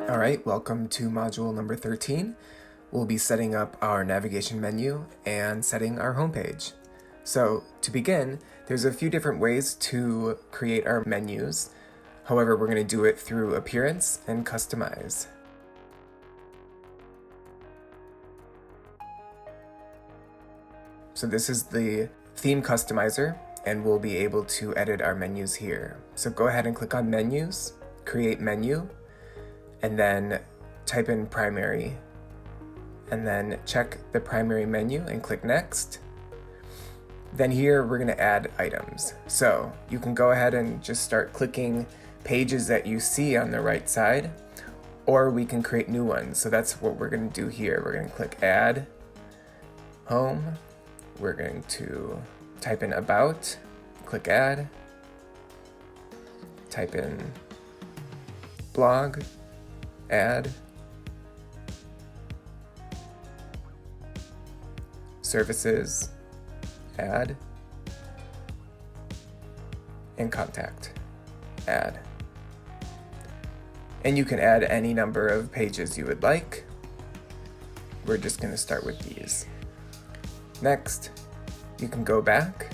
Alright, welcome to module number 13. We'll be setting up our navigation menu and setting our homepage. So to begin, there's a few different ways to create our menus. However, we're going to do it through Appearance and Customize. So this is the theme customizer, and we'll be able to edit our menus here. So go ahead and click on Menus, Create Menu, and then type in Primary, and then check the primary menu and click Next. Then here we're going to add items. So you can go ahead and just start clicking pages that you see on the right side, or we can create new ones. So that's what we're going to do here. We're going to click Add, Home. We're going to type in About, click Add, type in Blog, Add, Services, Add, and Contact, Add. And you can add any number of pages you would like. We're just going to start with these. Next, you can go back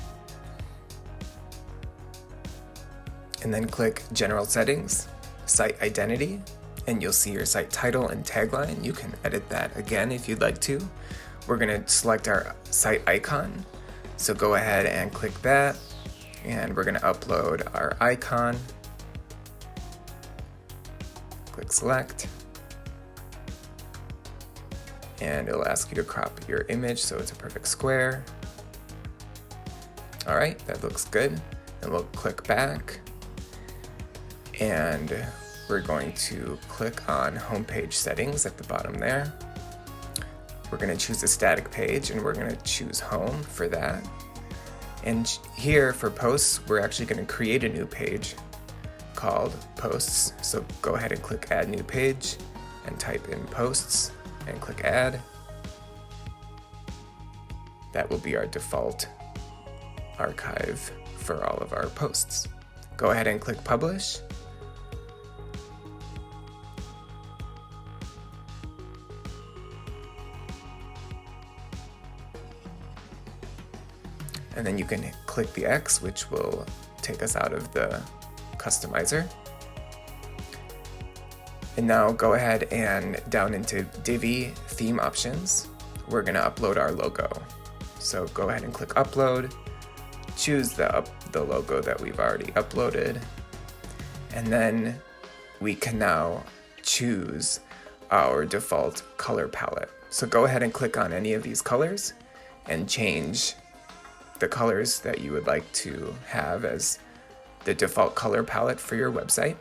and then click General Settings, Site Identity, and you'll see your site title and tagline. You can edit that again if you'd like to. We're going to select our site icon, so go ahead and click that, and we're going to upload our icon. Click Select, and it'll ask you to crop your image so it's a perfect square. All right, that looks good. And we'll click back, and we're going to click on Homepage Settings at the bottom there. We're going to choose a static page, and we're going to choose Home for that. And here for posts, we're actually going to create a new page called Posts. So go ahead and click Add New Page and type in Posts and click Add. That will be our default archive for all of our posts. Go ahead and click Publish. And then you can click the X, which will take us out of the customizer. And now go ahead and down into Divi Theme Options, we're going to upload our logo. So go ahead and click Upload, choose the logo that we've already uploaded, and then we can now choose our default color palette. So go ahead and click on any of these colors and change the colors that you would like to have as the default color palette for your website.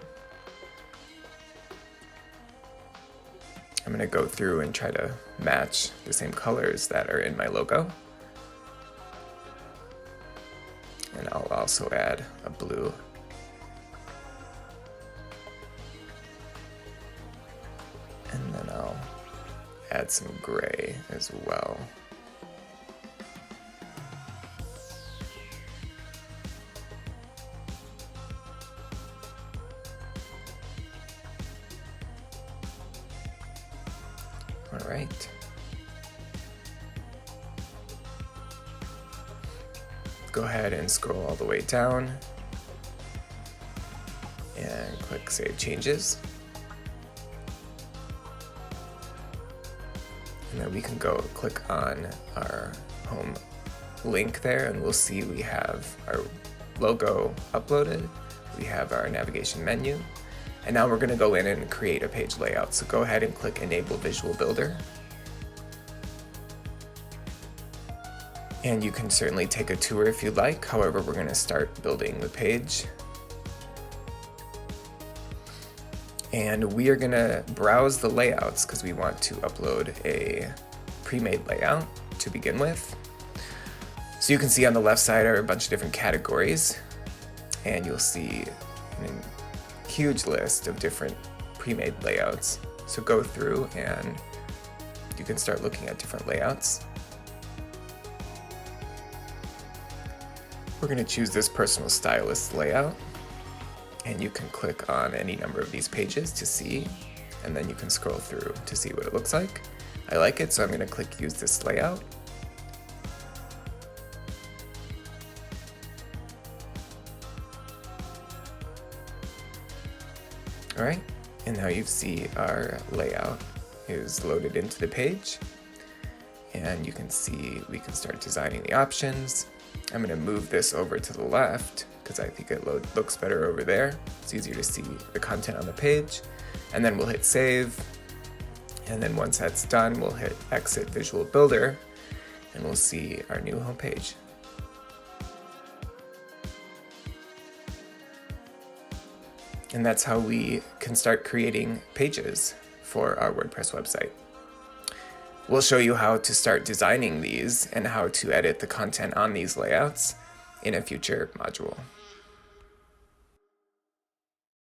I'm going to go through and try to match the same colors that are in my logo. And I'll also add a blue. And then I'll add some gray as well. All right. Go ahead and scroll all the way down and click Save Changes. And then we can go click on our home link there, and we'll see we have our logo uploaded. We have our navigation menu. And now we're going to go in and create a page layout. So go ahead and click Enable Visual Builder. And you can certainly take a tour if you'd like. However, we're going to start building the page. And we are going to browse the layouts because we want to upload a pre-made layout to begin with. So you can see on the left side are a bunch of different categories, and you'll see a huge list of different pre-made layouts. So go through and you can start looking at different layouts. We're going to choose this personal stylist layout, and you can click on any number of these pages to see and then you can scroll through to see what it looks like. I like it, so I'm going to click use this layout. All right, and now you see our layout is loaded into the page, and you can see we can start designing the options. I'm going to move this over to the left because I think it looks better over there. It's easier to see the content on the page, and then we'll hit save. And then once that's done, we'll hit exit Visual Builder, and we'll see our new homepage. And that's how we can start creating pages for our WordPress website. We'll show you how to start designing these and how to edit the content on these layouts in a future module.